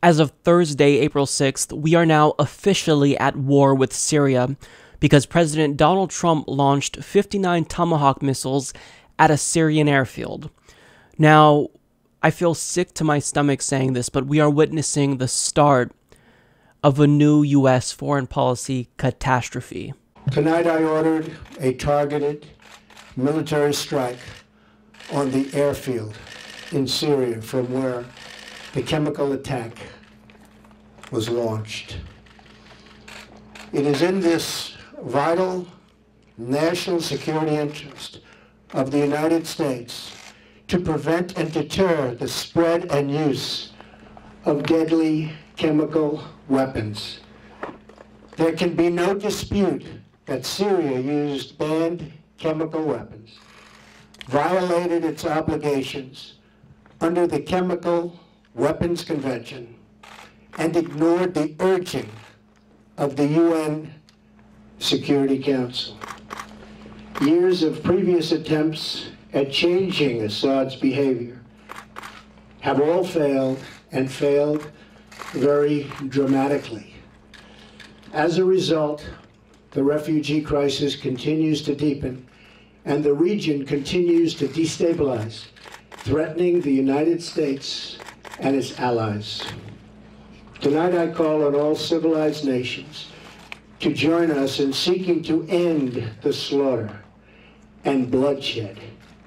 As of Thursday, April 6th, we are now officially at war with Syria because President Donald Trump launched 59 Tomahawk missiles at a Syrian airfield. Now, I feel sick to my stomach saying this, but we are witnessing the start of a new U.S. foreign policy catastrophe. Tonight I ordered a targeted military strike on the airfield in Syria from where the chemical attack was launched. It is in this vital national security interest of the United States to prevent and deter the spread and use of deadly chemical weapons. There can be no dispute that Syria used banned chemical weapons, violated its obligations under the Chemical Weapons Convention, and ignored the urging of the UN Security Council. Years of previous attempts at changing Assad's behavior have all failed, and failed very dramatically. As a result, the refugee crisis continues to deepen, and the region continues to destabilize, threatening the United States and its allies. Tonight I call on all civilized nations to join us in seeking to end the slaughter and bloodshed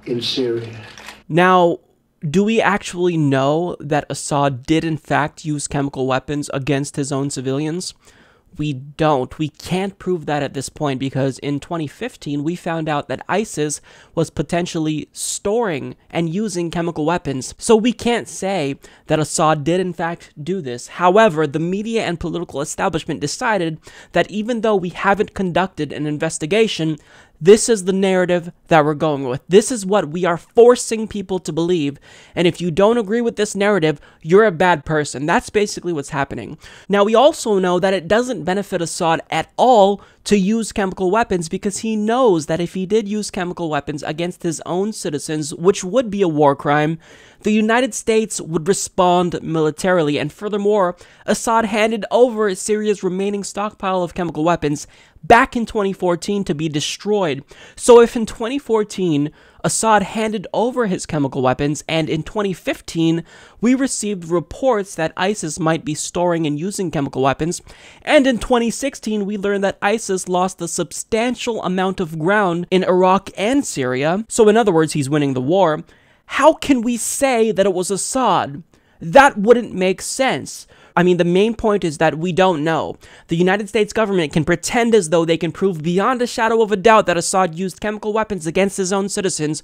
in Syria. Now, do we actually know that Assad did in fact use chemical weapons against his own civilians? We don't. We can't prove that at this point because in 2015, we found out that ISIS was potentially storing and using chemical weapons. So we can't say that Assad did in fact do this. However, the media and political establishment decided that even though we haven't conducted an investigation, this is the narrative that we're going with. This is what we are forcing people to believe. And if you don't agree with this narrative, you're a bad person. That's basically what's happening. Now, we also know that it doesn't benefit Assad at all to use chemical weapons because he knows that if he did use chemical weapons against his own citizens, which would be a war crime, the United States would respond militarily. And furthermore, Assad handed over Syria's remaining stockpile of chemical weapons back in 2014 to be destroyed. So if in 2014, Assad handed over his chemical weapons, and in 2015, we received reports that ISIS might be storing and using chemical weapons, and in 2016, we learned that ISIS lost a substantial amount of ground in Iraq and Syria, so in other words, he's winning the war, how can we say that it was Assad? That wouldn't make sense. I mean, the main point is that we don't know. The United States government can pretend as though they can prove beyond a shadow of a doubt that Assad used chemical weapons against his own citizens,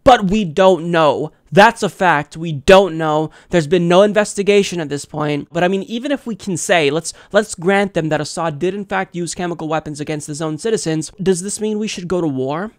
but we don't know. That's a fact. We don't know. There's been no investigation at this point. But I mean, even if we can say, let's grant them that Assad did in fact use chemical weapons against his own citizens, does this mean we should go to war?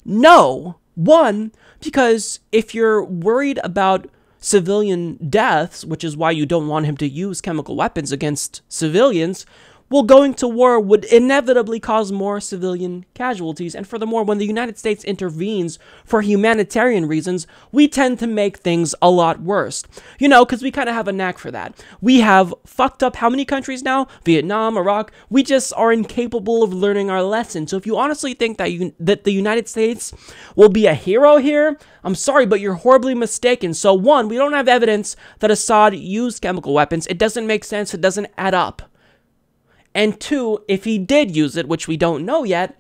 No. One, because if you're worried about civilian deaths, which is why you don't want him to use chemical weapons against civilians, well, going to war would inevitably cause more civilian casualties. And furthermore, when the United States intervenes for humanitarian reasons, we tend to make things a lot worse. You know, because we kind of have a knack for that. We have fucked up how many countries now? Vietnam, Iraq. We just are incapable of learning our lesson. So if you honestly think that the United States will be a hero here, I'm sorry, but you're horribly mistaken. So one, we don't have evidence that Assad used chemical weapons. It doesn't make sense. It doesn't add up. And two, if he did use it, which we don't know yet,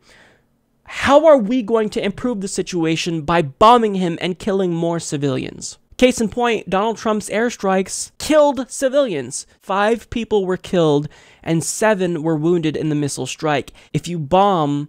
how are we going to improve the situation by bombing him and killing more civilians? Case in point, Donald Trump's airstrikes killed civilians. 5 people were killed and 7 were wounded in the missile strike. If you bomb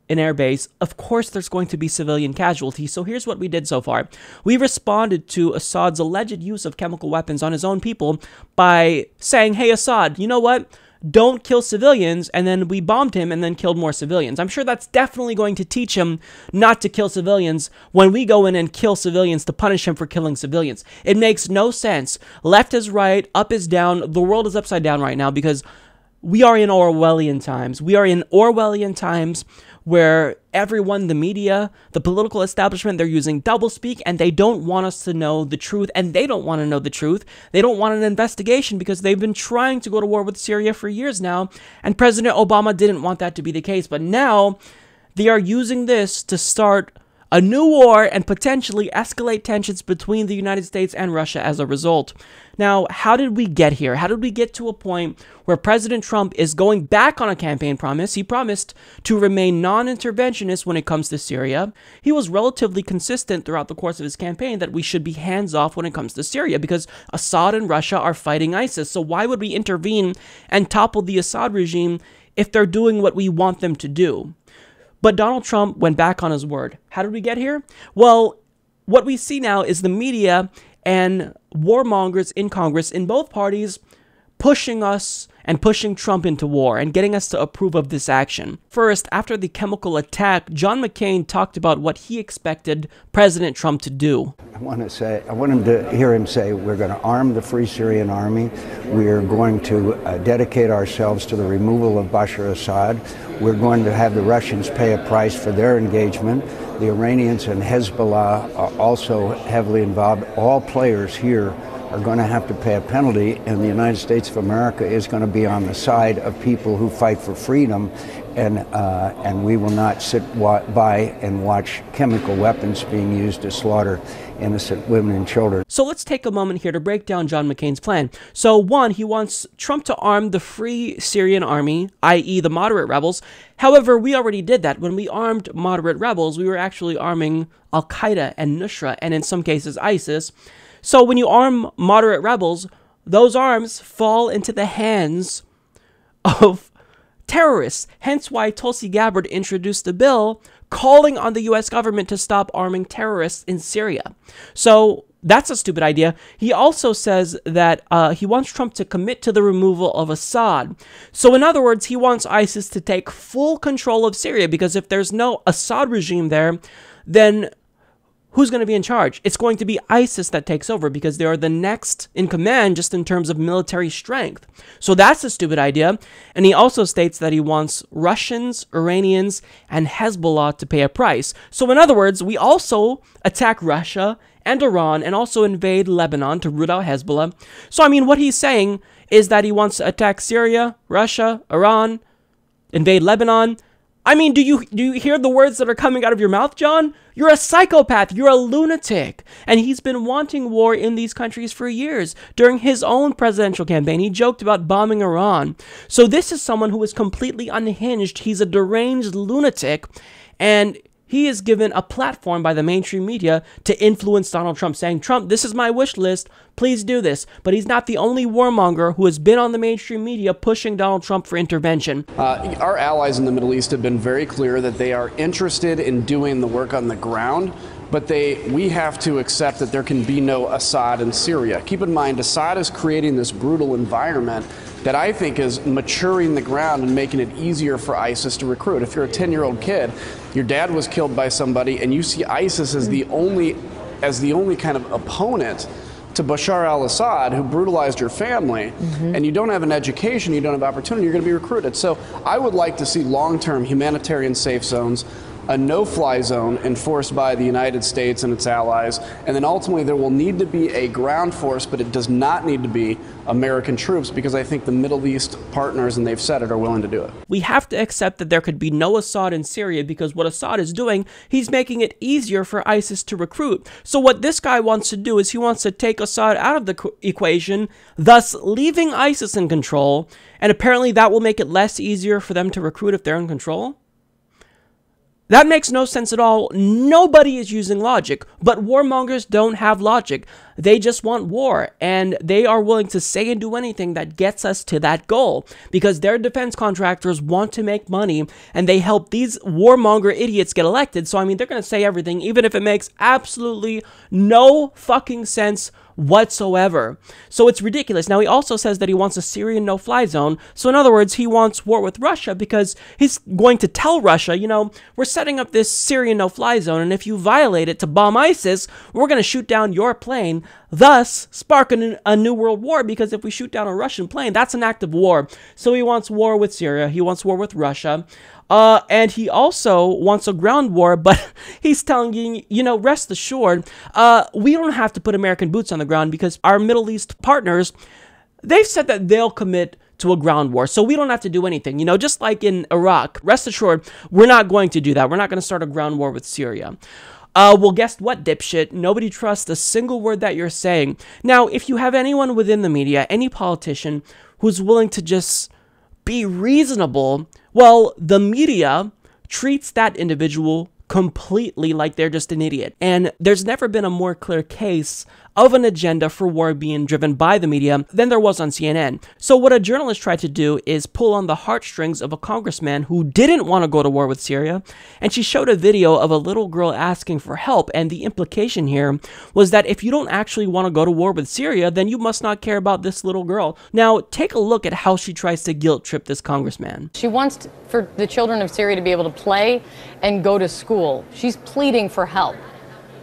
an airbase, of course there's going to be civilian casualties. So here's what we did so far. We responded to Assad's alleged use of chemical weapons on his own people by saying, hey Assad, you know what? Don't kill civilians, and then we bombed him and then killed more civilians. I'm sure that's definitely going to teach him not to kill civilians when we go in and kill civilians to punish him for killing civilians. It makes no sense. Left is right, up is down, the world is upside down right now because we are in Orwellian times. We are in Orwellian times where everyone, the media, the political establishment, they're using doublespeak, and they don't want us to know the truth, and they don't want to know the truth. They don't want an investigation because they've been trying to go to war with Syria for years now, and President Obama didn't want that to be the case. But now they are using this to start a new war and potentially escalate tensions between the United States and Russia as a result. Now, how did we get here? How did we get to a point where President Trump is going back on a campaign promise? He promised to remain non-interventionist when it comes to Syria. He was relatively consistent throughout the course of his campaign that we should be hands-off when it comes to Syria because Assad and Russia are fighting ISIS. So why would we intervene and topple the Assad regime if they're doing what we want them to do? But Donald Trump went back on his word. How did we get here? Well, what we see now is the media and warmongers in Congress in both parties pushing us and pushing Trump into war and getting us to approve of this action. First, after the chemical attack, John McCain talked about what he expected President Trump to do. I want him to hear him say, we're going to arm the Free Syrian Army. We are going to dedicate ourselves to the removal of Bashar Assad. We're going to have the Russians pay a price for their engagement. The Iranians and Hezbollah are also heavily involved. All players here are going to have to pay a penalty, and the United States of America is going to be on the side of people who fight for freedom, and we will not sit by and watch chemical weapons being used to slaughter innocent women and children. So let's take a moment here to break down John McCain's plan. So one, he wants Trump to arm the Free Syrian Army, i.e. the moderate rebels. However, we already did that. When we armed moderate rebels, we were actually arming Al-Qaeda and Nusra, and in some cases ISIS. So when you arm moderate rebels, those arms fall into the hands of terrorists. Hence why Tulsi Gabbard introduced a bill calling on the U.S. government to stop arming terrorists in Syria. So that's a stupid idea. He also says that he wants Trump to commit to the removal of Assad. So in other words, he wants ISIS to take full control of Syria, because if there's no Assad regime there, then who's going to be in charge? It's going to be ISIS that takes over because they are the next in command just in terms of military strength. So that's a stupid idea. And he also states that he wants Russians, Iranians, and Hezbollah to pay a price. So in other words, we also attack Russia and Iran and also invade Lebanon to root out Hezbollah. So I mean, what he's saying is that he wants to attack Syria, Russia, Iran, invade Lebanon. I mean, do you hear the words that are coming out of your mouth, John? You're a psychopath. You're a lunatic. And he's been wanting war in these countries for years. During his own presidential campaign, he joked about bombing Iran. So this is someone who is completely unhinged. He's a deranged lunatic. And he is given a platform by the mainstream media to influence Donald Trump, saying, Trump, this is my wish list. Please do this. But he's not the only warmonger who has been on the mainstream media pushing Donald Trump for intervention. Our allies in the Middle East have been very clear that they are interested in doing the work on the ground, but we have to accept that there can be no Assad in Syria. Keep in mind, Assad is creating this brutal environment that I think is maturing the ground and making it easier for ISIS to recruit. If you're a 10-year-old kid, your dad was killed by somebody, and you see ISIS as the only kind of opponent to Bashar al-Assad, who brutalized your family, and you don't have an education, you don't have opportunity, you're going to be recruited. So I would like to see long-term humanitarian safe zones, a no-fly zone enforced by the United States and its allies, and then ultimately there will need to be a ground force, but it does not need to be American troops, because I think the Middle East partners, and they've said it, are willing to do it. We have to accept that there could be no Assad in Syria, because what Assad is doing, he's making it easier for ISIS to recruit. So what this guy wants to do is he wants to take Assad out of the equation, thus leaving ISIS in control, and apparently that will make it less easier for them to recruit if they're in control. That makes no sense at all. Nobody is using logic, but warmongers don't have logic. They just want war, and they are willing to say and do anything that gets us to that goal, because their defense contractors want to make money, and they help these warmonger idiots get elected. So, I mean, they're going to say everything, even if it makes absolutely no fucking sense whatsoever. So it's ridiculous. Now, he also says that he wants a Syrian no-fly zone. So in other words, he wants war with Russia because he's going to tell Russia, you know, we're setting up this Syrian no-fly zone, and if you violate it to bomb ISIS, we're going to shoot down your plane, thus sparking a new world war, because if we shoot down a Russian plane, that's an act of war. So he wants war with Syria. He wants war with Russia. And he also wants a ground war, but he's telling you, you know, rest assured, we don't have to put American boots on the ground because our Middle East partners, they've said that they'll commit to a ground war, so we don't have to do anything. You know, just like in Iraq, rest assured, we're not going to do that. We're not going to start a ground war with Syria. Well, guess what, dipshit? Nobody trusts a single word that you're saying. Now, if you have anyone within the media, any politician who's willing to just be reasonable, well, the media treats that individual completely like they're just an idiot. And there's never been a more clear case of an agenda for war being driven by the media than there was on CNN. So what a journalist tried to do is pull on the heartstrings of a congressman who didn't want to go to war with Syria, and she showed a video of a little girl asking for help, and the implication here was that if you don't actually want to go to war with Syria, then you must not care about this little girl. Now, take a look at how she tries to guilt trip this congressman. She wants for the children of Syria to be able to play and go to school. She's pleading for help.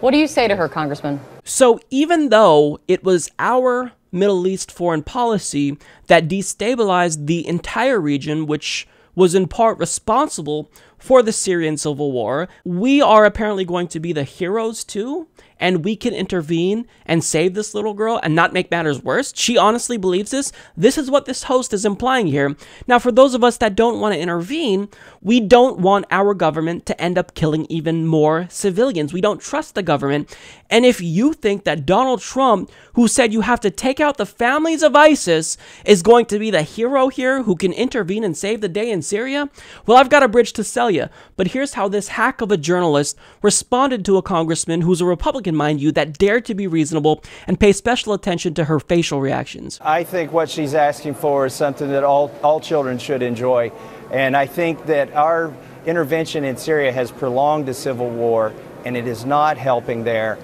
What do you say to her, Congressman? So even though it was our Middle East foreign policy that destabilized the entire region, which was in part responsible for the Syrian civil war, we are apparently going to be the heroes too, and we can intervene and save this little girl and not make matters worse. She honestly believes this. This is what this host is implying here. Now, for those of us that don't want to intervene, we don't want our government to end up killing even more civilians. We don't trust the government. And if you think that Donald Trump, who said you have to take out the families of ISIS, is going to be the hero here who can intervene and save the day in Syria, well, I've got a bridge to sell you. But here's how this hack of a journalist responded to a congressman who's a Republican, mind you, that dared to be reasonable and pay special attention to her facial reactions. I think what she's asking for is something that all children should enjoy. And I think that our intervention in Syria has prolonged the civil war, and it is not helping there.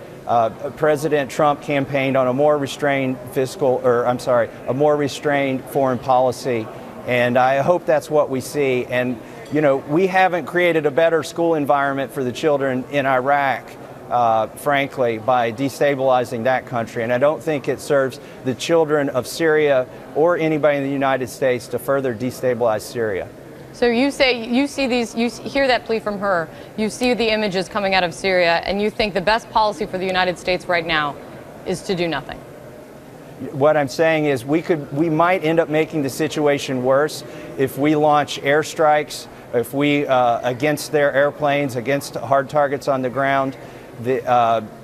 President Trump campaigned on a more restrained a more restrained foreign policy, and I hope that's what we see. And you know, we haven't created a better school environment for the children in Iraq, frankly, by destabilizing that country. And I don't think it serves the children of Syria or anybody in the United States to further destabilize Syria. So you say you see these, you hear that plea from her, you see the images coming out of Syria, and you think the best policy for the United States right now is to do nothing. What I'm saying is we might end up making the situation worse if we launch airstrikes, if we against their airplanes, against hard targets on the ground.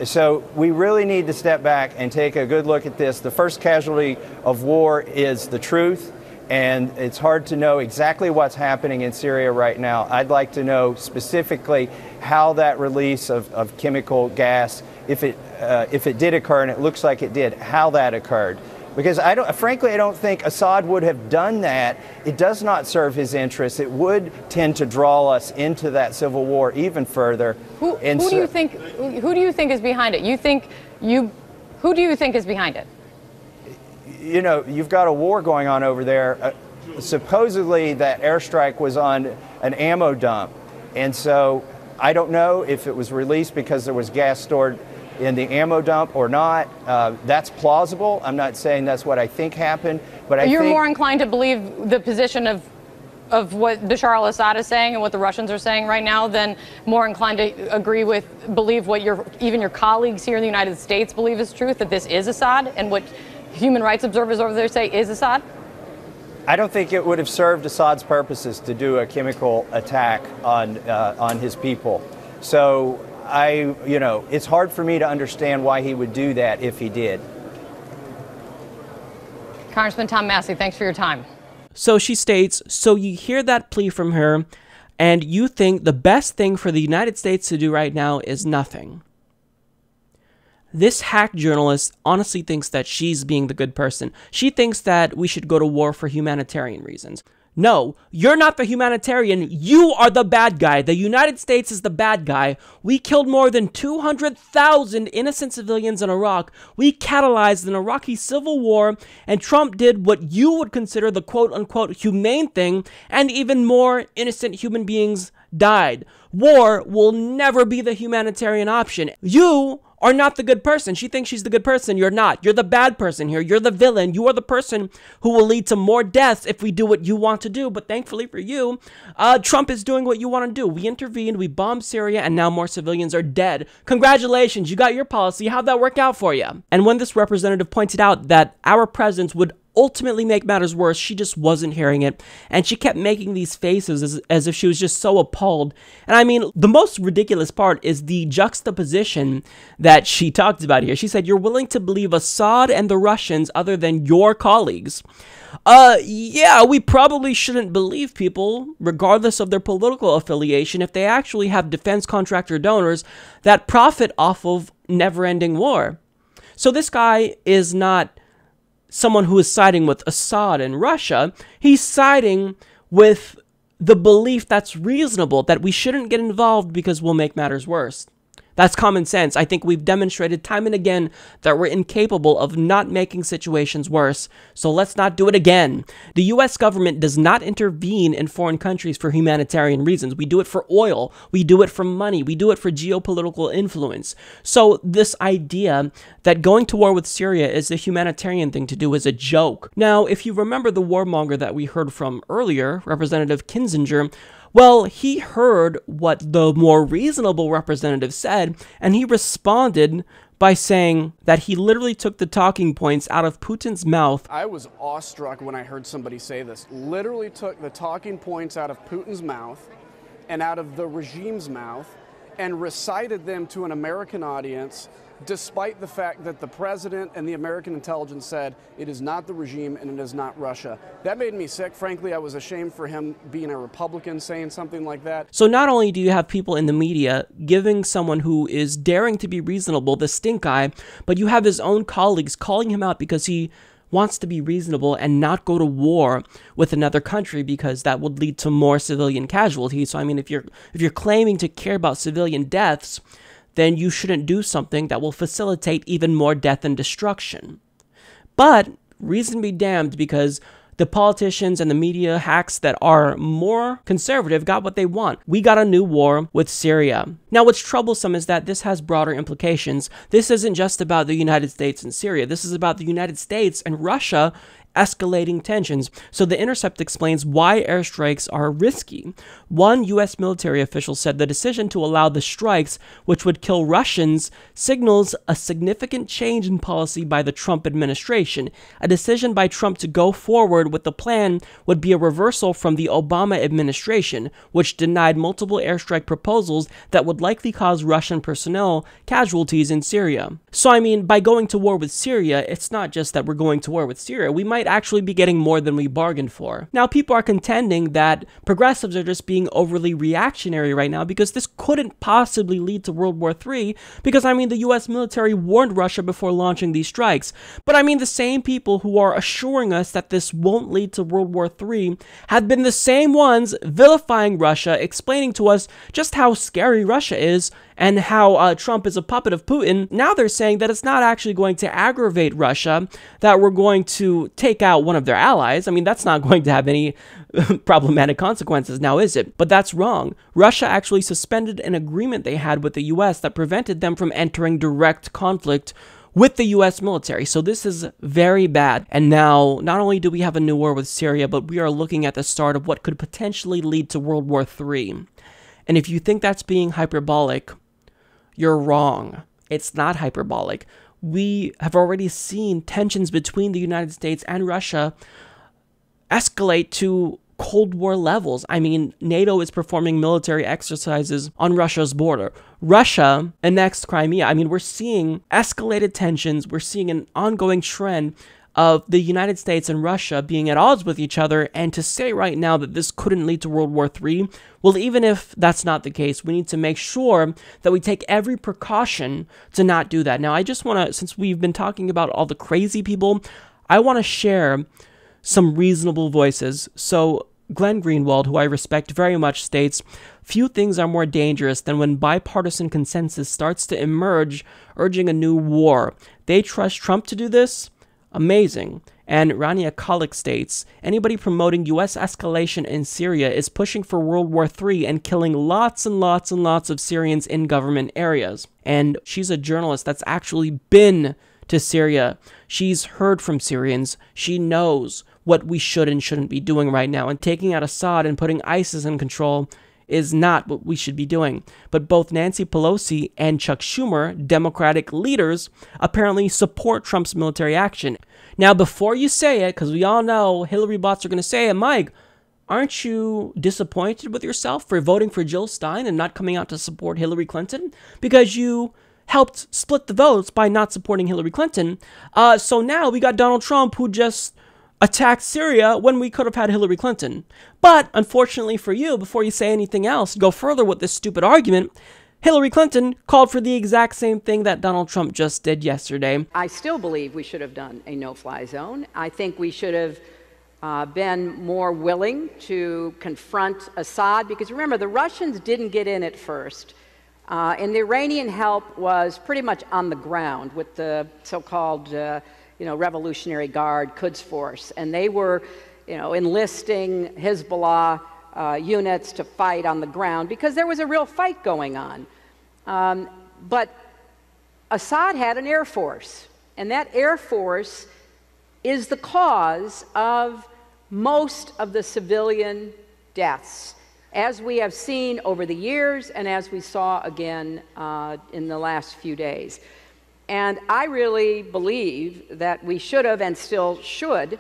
So we really need to step back and take a good look at this. The first casualty of war is the truth, and it's hard to know exactly what's happening in Syria right now. I'd like to know specifically how that release of chemical gas, if it did occur, and it looks like it did, how that occurred. Because frankly, I don't think Assad would have done that. It does not serve his interests. It would tend to draw us into that civil war even further. Who do you think is behind it? Who do you think is behind it? You know, you've got a war going on over there. Supposedly that airstrike was on an ammo dump. And so I don't know if it was released because there was gas stored in the ammo dump or not. That's plausible. I'm not saying that's what I think happened, but You're more inclined to believe the position of what Bashar al-Assad is saying and what the Russians are saying right now than more inclined to believe what even your colleagues here in the United States believe is truth, that this is Assad, and what human rights observers over there say is Assad? I don't think it would have served Assad's purposes to do a chemical attack on his people. So it's hard for me to understand why he would do that if he did. Congressman Tom Massey, thanks for your time. So she states, so you hear that plea from her, and you think the best thing for the United States to do right now is nothing. This hack journalist honestly thinks that she's being the good person. She thinks that we should go to war for humanitarian reasons. No, you're not the humanitarian. You are the bad guy. The United States is the bad guy. We killed more than 200,000 innocent civilians in Iraq. We catalyzed an Iraqi civil war, and Trump did what you would consider the quote-unquote humane thing, and even more innocent human beings died. War will never be the humanitarian option. You are not the good person. She thinks she's the good person. You're not. You're the bad person here. You're the villain. You are the person who will lead to more deaths if we do what you want to do. But thankfully for you, Trump is doing what you want to do. We intervened, we bombed Syria, and now more civilians are dead. Congratulations, you got your policy. How'd that work out for you? And when this representative pointed out that our presence would ultimately make matters worse, she just wasn't hearing it, and she kept making these faces as if she was just so appalled. And I mean, the most ridiculous part is the juxtaposition that she talked about here. She said, you're willing to believe Assad and the Russians other than your colleagues. Yeah, we probably shouldn't believe people, regardless of their political affiliation, if they actually have defense contractor donors that profit off of never-ending war. So this guy is not someone who is siding with Assad and Russia. He's siding with the belief that's reasonable, that we shouldn't get involved because we'll make matters worse. That's common sense. I think we've demonstrated time and again that we're incapable of not making situations worse, so let's not do it again. The US government does not intervene in foreign countries for humanitarian reasons. We do it for oil, we do it for money, we do it for geopolitical influence. So this idea that going to war with Syria is the humanitarian thing to do is a joke. Now, if you remember the warmonger that we heard from earlier, Representative Kinzinger, well, he heard what the more reasonable representative said, and he responded by saying that he literally took the talking points out of Putin's mouth. I was awestruck when I heard somebody say this. Literally took the talking points out of Putin's mouth and out of the regime's mouth and recited them to an American audience, despite the fact that the president and the American intelligence said it is not the regime and it is not Russia. That made me sick. Frankly, I was ashamed for him being a Republican saying something like that. So not only do you have people in the media giving someone who is daring to be reasonable the stink eye, but you have his own colleagues calling him out because he wants to be reasonable and not go to war with another country because that would lead to more civilian casualties. So I mean, if you're claiming to care about civilian deaths, then you shouldn't do something that will facilitate even more death and destruction. But reason be damned, because the politicians and the media hacks that are more conservative got what they want. We got a new war with Syria. Now, what's troublesome is that this has broader implications. This isn't just about the United States and Syria. This is about the United States and Russia escalating tensions. So The Intercept explains why airstrikes are risky. One U.S. military official said the decision to allow the strikes, which would kill Russians, signals a significant change in policy by the Trump administration. A decision by Trump to go forward with the plan would be a reversal from the Obama administration, which denied multiple airstrike proposals that would likely cause Russian personnel casualties in Syria. So I mean, by going to war with Syria, it's not just that we're going to war with Syria. We might actually be getting more than we bargained for. Now, people are contending that progressives are just being overly reactionary right now because this couldn't possibly lead to World War III because, I mean, the US military warned Russia before launching these strikes. But I mean, the same people who are assuring us that this won't lead to World War III have been the same ones vilifying Russia, explaining to us just how scary Russia is and how Trump is a puppet of Putin. Now they're saying that it's not actually going to aggravate Russia, that we're going to take out one of their allies. I mean, that's not going to have any problematic consequences now, is it? But that's wrong. Russia actually suspended an agreement they had with the US that prevented them from entering direct conflict with the US military. So this is very bad. And now, not only do we have a new war with Syria, but we are looking at the start of what could potentially lead to World War III. And if you think that's being hyperbolic, you're wrong. It's not hyperbolic. We have already seen tensions between the United States and Russia escalate to Cold War levels. I mean, NATO is performing military exercises on Russia's border. Russia annexed Crimea. I mean, we're seeing escalated tensions. We're seeing an ongoing trend of the United States and Russia being at odds with each other, and to say right now that this couldn't lead to World War III, well, even if that's not the case, we need to make sure that we take every precaution to not do that. Now, I just want to, since we've been talking about all the crazy people, I want to share some reasonable voices. So Glenn Greenwald, who I respect very much, states, "Few things are more dangerous than when bipartisan consensus starts to emerge, urging a new war. They trust Trump to do this? Amazing." And Rania Kalik states, "Anybody promoting U.S. escalation in Syria is pushing for World War III and killing lots and lots and lots of Syrians in government areas." And she's a journalist that's actually been to Syria. She's heard from Syrians. She knows what we should and shouldn't be doing right now. And taking out Assad and putting ISIS in control is not what we should be doing. But both Nancy Pelosi and Chuck Schumer, Democratic leaders, apparently support Trump's military action. Now, before you say it, because we all know Hillary bots are going to say it, Mike, aren't you disappointed with yourself for voting for Jill Stein and not coming out to support Hillary Clinton? Because you helped split the votes by not supporting Hillary Clinton. So now we got Donald Trump, who just attacked Syria when we could have had Hillary Clinton. But unfortunately for you, before you say anything else, go further with this stupid argument, Hillary Clinton called for the exact same thing that Donald Trump just did yesterday. I still believe we should have done a no-fly zone. I think we should have been more willing to confront Assad, because remember, the Russians didn't get in at first. And the Iranian help was pretty much on the ground with the so-called Revolutionary Guard, Quds Force, and they were, enlisting Hezbollah units to fight on the ground because there was a real fight going on. But Assad had an air force, and that air force is the cause of most of the civilian deaths, as we have seen over the years and as we saw again in the last few days. And I really believe that we should have and still should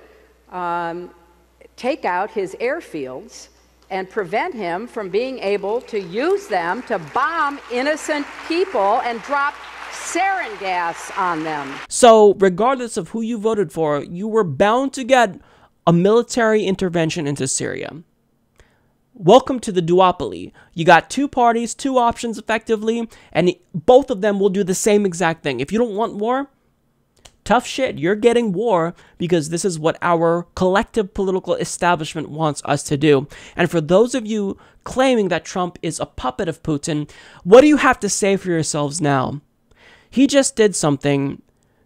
take out his airfields and prevent him from being able to use them to bomb innocent people and drop sarin gas on them. So regardless of who you voted for, you were bound to get a military intervention into Syria. Welcome to the duopoly. You got two parties, two options effectively, and both of them will do the same exact thing. If you don't want war, tough shit, you're getting war because this is what our collective political establishment wants us to do. And for those of you claiming that Trump is a puppet of Putin, what do you have to say for yourselves now? He just did something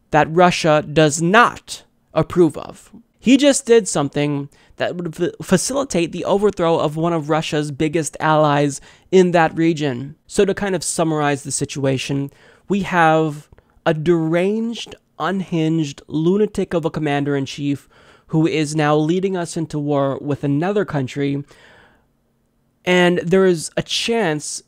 that Russia does not approve of. He just did something that would facilitate the overthrow of one of Russia's biggest allies in that region. So to kind of summarize the situation, we have a deranged, unhinged lunatic of a commander-in-chief who is now leading us into war with another country, and there is a chance,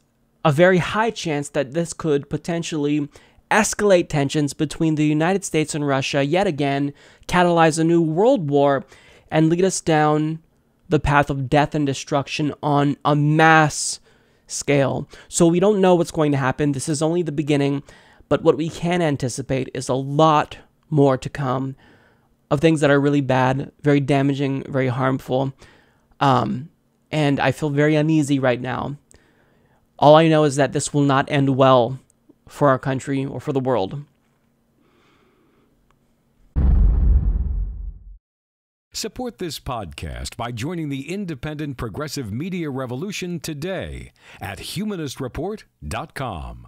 a very high chance, that this could potentially escalate tensions between the United States and Russia yet again, catalyze a new world war, and lead us down the path of death and destruction on a mass scale. So we don't know what's going to happen. This is only the beginning, but what we can anticipate is a lot more to come of things that are really bad, very damaging, very harmful. And I feel very uneasy right now. All I know is that this will not end well for our country or for the world. Support this podcast by joining the independent progressive media revolution today at humanistreport.com.